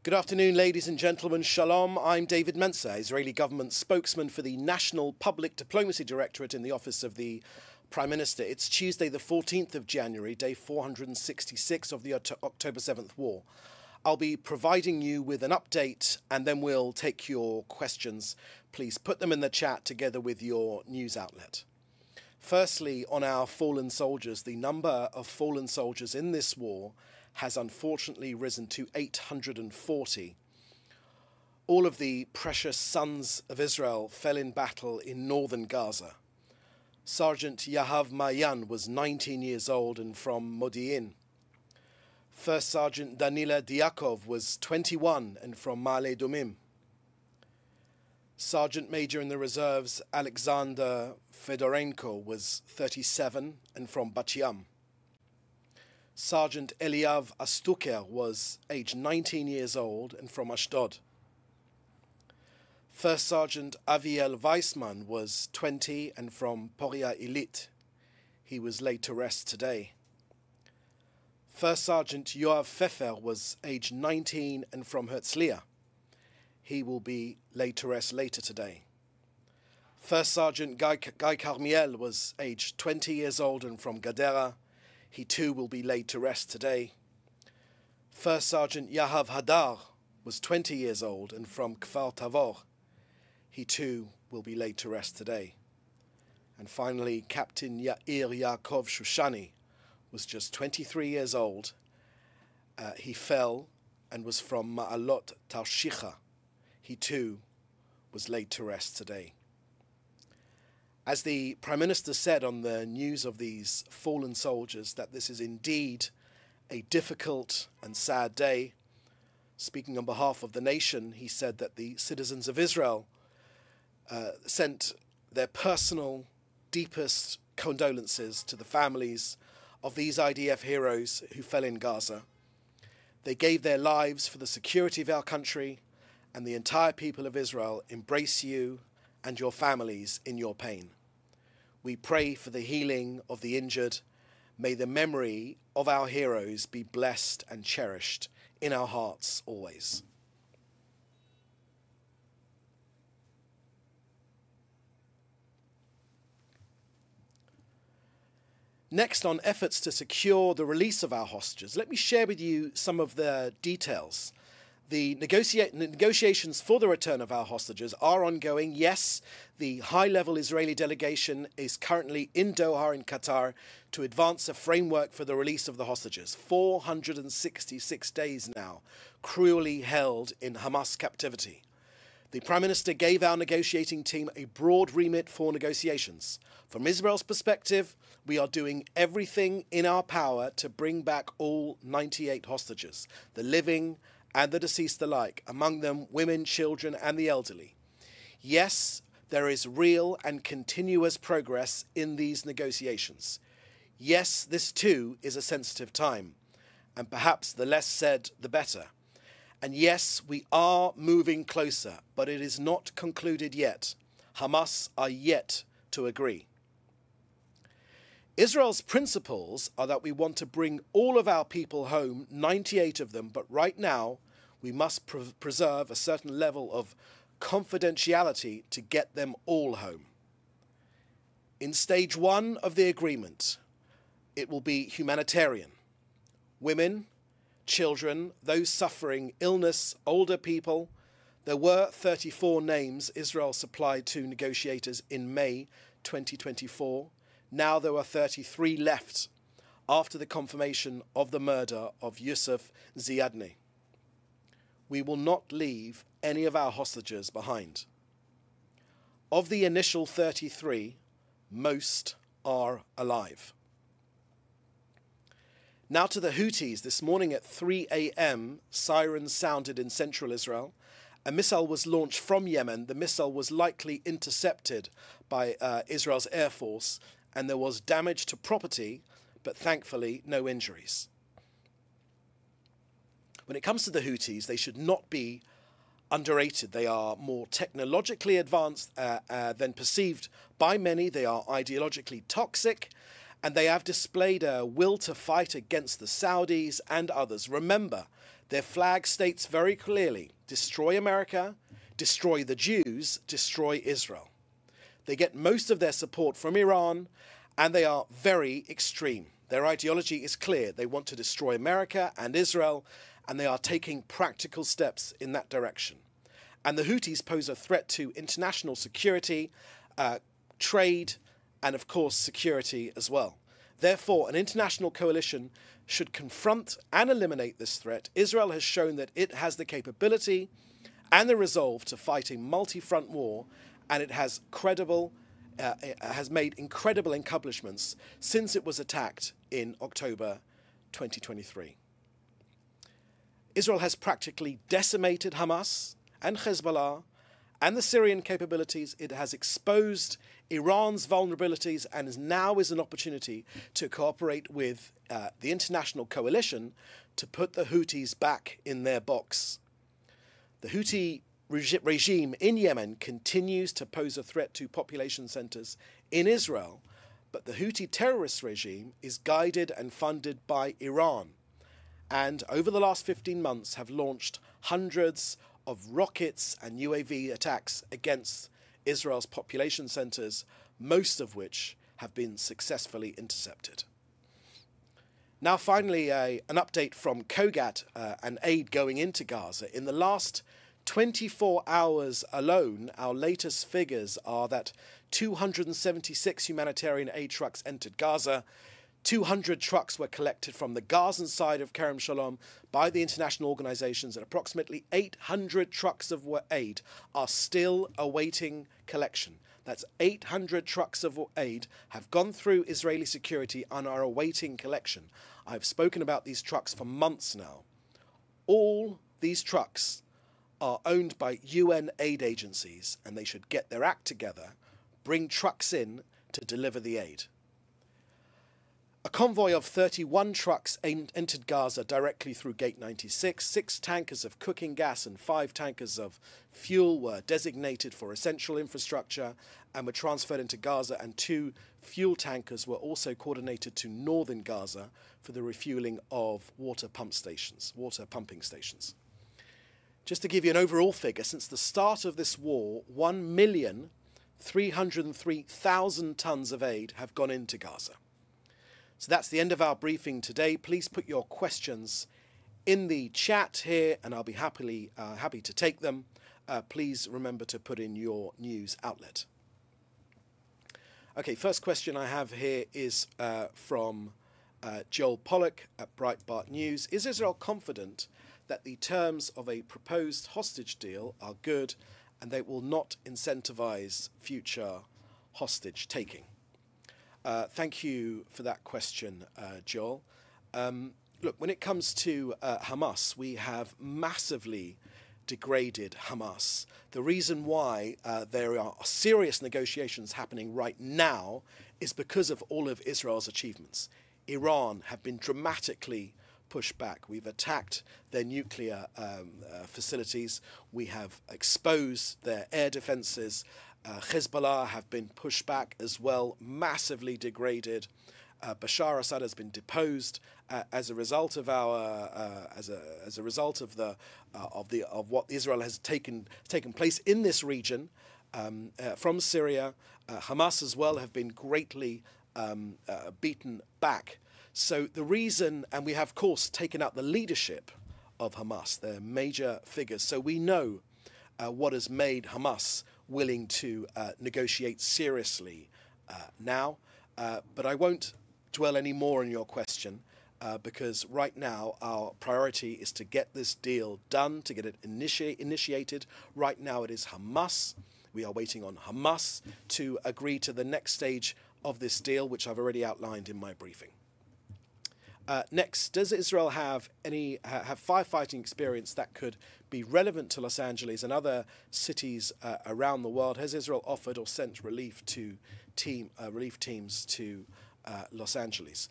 Good afternoon, ladies and gentlemen. Shalom. I'm David Menzar, Israeli government spokesman for the National Public Diplomacy Directorate in the Office of the Prime Minister. It's Tuesday, the 14th of January, day 466 of the October 7th war. I'll be providing you with an update and then we'll take your questions. Please put them in the chat together with your news outlet. Firstly, on our fallen soldiers, the number of fallen soldiers in this war has unfortunately risen to 840. All of the precious sons of Israel fell in battle in northern Gaza. Sergeant Yahav Mayan was 19 years old and from Modi'in. First Sergeant Danila Diakov was 21 and from Ma'ale Adumim. Sergeant Major in the reserves Alexander Fedorenko was 37 and from Bat Yam. Sergeant Eliav Astuker was aged 19 years old and from Ashdod. First Sergeant Aviel Weissman was 20 and from Poria Ilit. He was laid to rest today. First Sergeant Yoav Pfeffer was aged 19 and from Herzliya. He will be laid to rest later today. First Sergeant Guy Carmiel was aged 20 years old and from Gadera. He too will be laid to rest today. First Sergeant Yahav Hadar was 20 years old and from Kfar Tavor. He too will be laid to rest today. And finally, Captain Yair Yaakov Shushani was just 23 years old. He fell and was from Ma'alot Tarshicha. He too was laid to rest today. As the Prime Minister said on the news of these fallen soldiers, that this is indeed a difficult and sad day. Speaking on behalf of the nation, he said that the citizens of Israel sent their personal, deepest condolences to the families of these IDF heroes who fell in Gaza. They gave their lives for the security of our country, and the entire people of Israel embrace you and your families in your pain. We pray for the healing of the injured. May the memory of our heroes be blessed and cherished in our hearts always. Next, on efforts to secure the release of our hostages, let me share with you some of the details. The negotiations for the return of our hostages are ongoing. Yes, the high-level Israeli delegation is currently in Doha in Qatar to advance a framework for the release of the hostages. 466 days now, cruelly held in Hamas captivity. The Prime Minister gave our negotiating team a broad remit for negotiations. From Israel's perspective, we are doing everything in our power to bring back all 98 hostages, the living and the deceased alike, among them women, children, and the elderly. Yes, there is real and continuous progress in these negotiations. Yes, this too is a sensitive time, and perhaps the less said, the better. And yes, we are moving closer, but it is not concluded yet. Hamas are yet to agree. Israel's principles are that we want to bring all of our people home, 98 of them, but right now we must preserve a certain level of confidentiality to get them all home. In stage one of the agreement, it will be humanitarian. Women, children, those suffering illness, older people. There were 34 names Israel supplied to negotiators in May 2024. Now there are 33 left after the confirmation of the murder of Yussef Al Zidani. We will not leave any of our hostages behind. Of the initial 33, most are alive. Now to the Houthis. This morning at 3 a.m., sirens sounded in central Israel. A missile was launched from Yemen. The missile was likely intercepted by Israel's Air Force, and there was damage to property, but thankfully no injuries. When it comes to the Houthis, they should not be underrated. They are more technologically advanced than perceived by many. They are ideologically toxic, and they have displayed a will to fight against the Saudis and others. Remember Their flag states very clearly, destroy America, destroy the Jews, destroy Israel. They get most of their support from Iran, and they are very extreme. Their ideology is clear. They want to destroy America and Israel, and they are taking practical steps in that direction. And the Houthis pose a threat to international security, trade, and of course security as well. Therefore, an international coalition should confront and eliminate this threat. Israel has shown that it has the capability and the resolve to fight a multi-front war, and it has made incredible accomplishments since it was attacked in October 2023. Israel has practically decimated Hamas and Hezbollah and the Syrian capabilities. It has exposed Iran's vulnerabilities and now is an opportunity to cooperate with the international coalition to put the Houthis back in their box. The Houthi regime in Yemen continues to pose a threat to population centers in Israel, but the Houthi terrorist regime is guided and funded by Iran, and over the last 15 months have launched hundreds of rockets and UAV attacks against Israel's population centers, most of which have been successfully intercepted. Now finally, an update from COGAT and aid going into Gaza. In the last 24 hours alone, our latest figures are that 276 humanitarian aid trucks entered Gaza. 200 trucks were collected from the Gazan side of Kerem Shalom by the international organizations, and approximately 800 trucks of aid are still awaiting collection. That's 800 trucks of aid have gone through Israeli security and are awaiting collection. I've spoken about these trucks for months now. All these trucks are owned by UN aid agencies, and they should get their act together, bring trucks in to deliver the aid. A convoy of 31 trucks entered Gaza directly through Gate 96. 6 tankers of cooking gas and 5 tankers of fuel were designated for essential infrastructure and were transferred into Gaza, and 2 fuel tankers were also coordinated to northern Gaza for the refueling of water pumping stations. Just to give you an overall figure, since the start of this war, 1,303,000 tons of aid have gone into Gaza. So that's the end of our briefing today. Please put your questions in the chat here, and I'll be happy to take them. Please remember to put in your news outlet. Okay, first question I have here is from Joel Pollock at Breitbart News. Is Israel confident that the terms of a proposed hostage deal are good and they will not incentivize future hostage taking? Thank you for that question, Joel. Look, when it comes to Hamas, we have massively degraded Hamas. The reason why there are serious negotiations happening right now is because of all of Israel's achievements. Iran have been dramatically pushed back. We've attacked their nuclear facilities. We have exposed their air defenses. Hezbollah have been pushed back as well, massively degraded. Bashar Assad has been deposed as a result of what Israel has taken place in this region from Syria. Hamas as well have been greatly beaten back. So the reason, and we have of course taken out the leadership of Hamas, their major figures. So we know what has made Hamas willing to negotiate seriously now. But I won't dwell any more on your question because right now our priority is to get this deal done, to get it initiated. Right now it is Hamas. We are waiting on Hamas to agree to the next stage of this deal, which I've already outlined in my briefing. Next, does Israel have firefighting experience that could be relevant to Los Angeles and other cities around the world? Has Israel offered or sent relief teams to Los Angeles?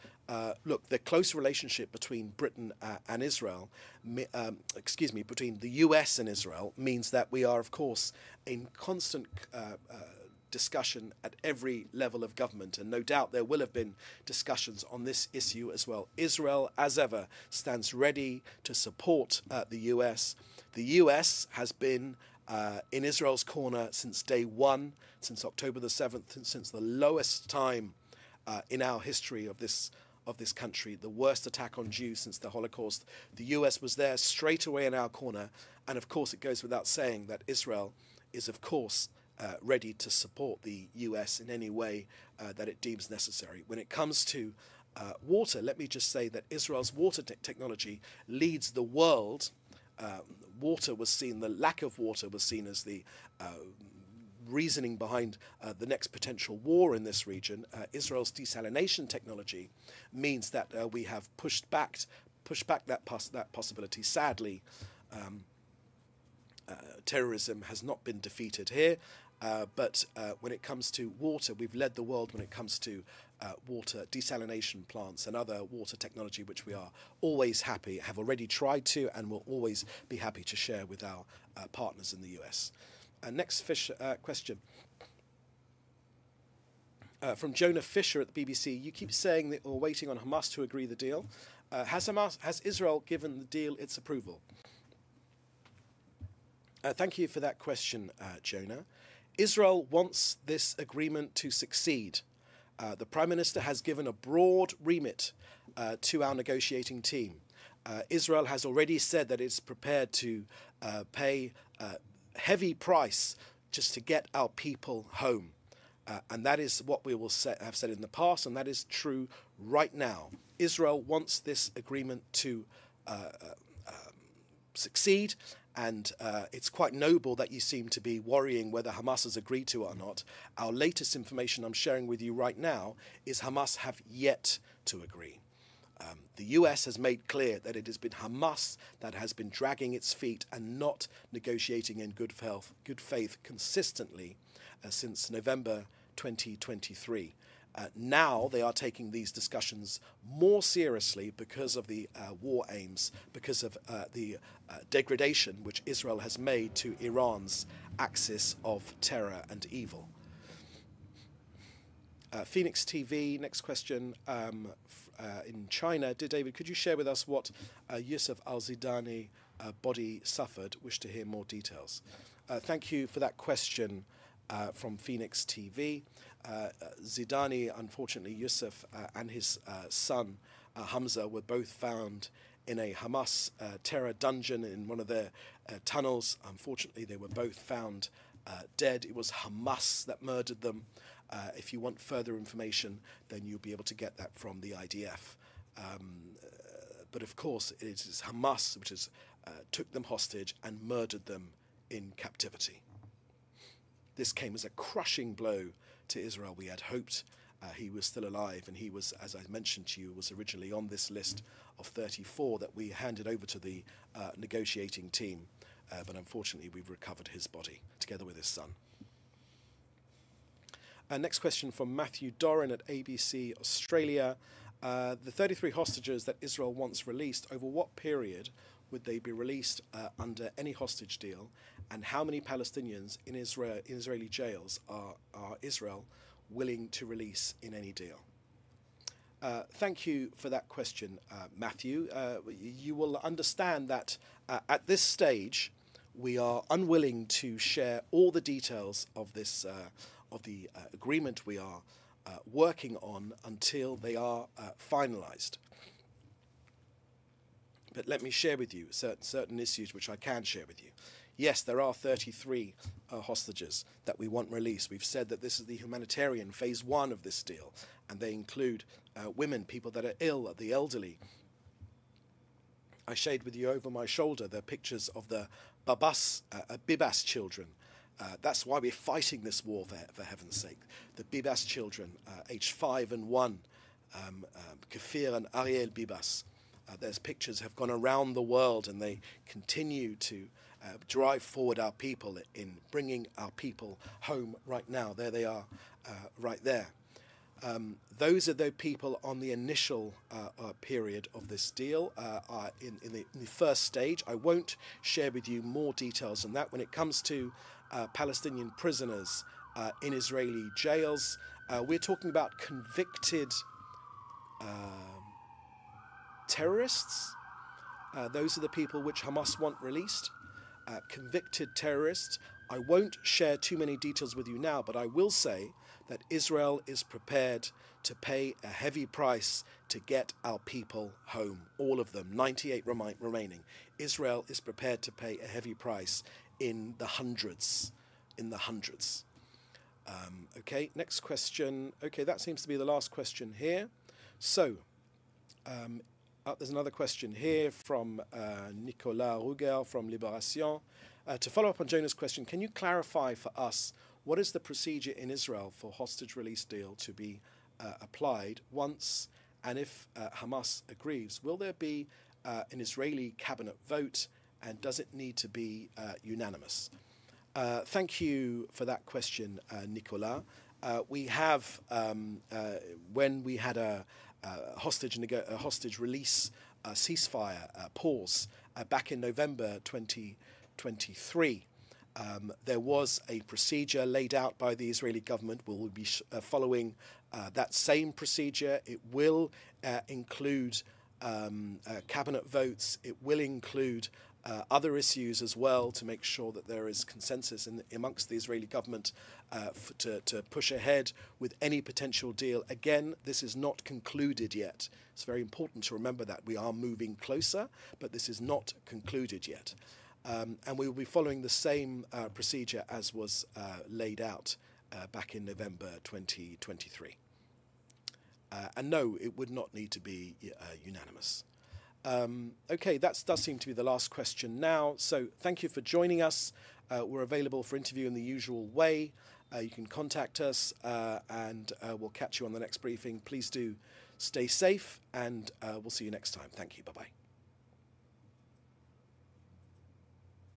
Look, the close relationship between Britain and Israel, between the US and Israel, means that we are, of course, in constant discussion at every level of government, and no doubt there will have been discussions on this issue as well. Israel, as ever, stands ready to support the US. The US has been in Israel's corner since day one, since October the 7th, since the lowest time in our history of this country, the worst attack on Jews since the Holocaust. The US was there straight away in our corner, and of course it goes without saying that Israel is of course ready to support the US in any way that it deems necessary. When it comes to water, let me just say that Israel's water technology leads the world. Water was seen, the lack of water was seen as the reasoning behind the next potential war in this region. Israel's desalination technology means that we have pushed back that possibility. Sadly, terrorism has not been defeated here, but when it comes to water, we've led the world when it comes to water desalination plants and other water technology, which we are always happy, have already tried to, and will always be happy to share with our partners in the US. Next question. From Jonah Fisher at the BBC. You keep saying that we're waiting on Hamas to agree the deal. Has Israel given the deal its approval? Thank you for that question, Jonah. Israel wants this agreement to succeed. The Prime Minister has given a broad remit to our negotiating team. Israel has already said that it's prepared to pay heavy price just to get our people home. And that is what we will have said in the past, and that is true right now. Israel wants this agreement to succeed, and it's quite noble that you seem to be worrying whether Hamas has agreed to it or not. Our latest information I'm sharing with you right now is Hamas have yet to agree. The US has made clear that it has been Hamas that has been dragging its feet and not negotiating in good faith consistently since November 2023. Now they are taking these discussions more seriously because of the war aims, because of the degradation which Israel has made to Iran's axis of terror and evil. Phoenix TV, next question. In China, dear David, could you share with us what Yussef Al Zidani body suffered? Wish to hear more details. Thank you for that question from Phoenix TV. Zidani, unfortunately, Yussef and his son Hamza were both found in a Hamas terror dungeon in one of their tunnels. Unfortunately, they were both found dead. It was Hamas that murdered them. If you want further information, then you'll be able to get that from the IDF. But of course, it is Hamas which has took them hostage and murdered them in captivity. This came as a crushing blow to Israel. We had hoped he was still alive, and he was, as I mentioned to you, was originally on this list of 34 that we handed over to the negotiating team. But unfortunately, we've recovered his body together with his son. Next question from Matthew Doren at ABC Australia. The 33 hostages that Israel wants released, over what period would they be released under any hostage deal? And how many Palestinians in Israeli jails are Israel willing to release in any deal? Thank you for that question, Matthew. You will understand that at this stage, we are unwilling to share all the details of this of the agreement we are working on until they are finalized. But let me share with you certain issues which I can share with you. Yes, there are 33 hostages that we want released. We've said that this is the humanitarian phase 1 of this deal, and they include women, people that are ill, the elderly. I shared with you over my shoulder the pictures of the Bibas children. That's why we're fighting this war, for heaven's sake. The Bibas children, aged 5 and 1, Kafir and Ariel Bibas. Their pictures have gone around the world, and they continue to drive forward our people in bringing our people home right now. There they are, right there. Those are the people on the initial period of this deal, in the first stage. I won't share with you more details on that. When it comes to Palestinian prisoners in Israeli jails. We're talking about convicted terrorists. Those are the people which Hamas want released. Convicted terrorists. I won't share too many details with you now, but I will say that Israel is prepared to pay a heavy price to get our people home. All of them, 98 remaining. Israel is prepared to pay a heavy price in the hundreds. Okay, next question. Okay, that seems to be the last question here. So, there's another question here from Nicolas Ruger from Libération. To follow up on Jonah's question, can you clarify for us what is the procedure in Israel for hostage release deal to be applied once and if Hamas agrees? Will there be an Israeli cabinet vote, and does it need to be unanimous? Thank you for that question, Nicolas. We have, when we had a hostage release ceasefire pause back in November 2023, there was a procedure laid out by the Israeli government. We will be following that same procedure. It will include cabinet votes. It will include other issues as well to make sure that there is consensus amongst the Israeli government to push ahead with any potential deal. Again, this is not concluded yet. It's very important to remember that we are moving closer, but this is not concluded yet. And we will be following the same procedure as was laid out back in November 2023. And no, it would not need to be unanimous. Okay, that does seem to be the last question now. So thank you for joining us. We're available for interview in the usual way. You can contact us and we'll catch you on the next briefing. Please do stay safe, and we'll see you next time. Thank you. Bye-bye.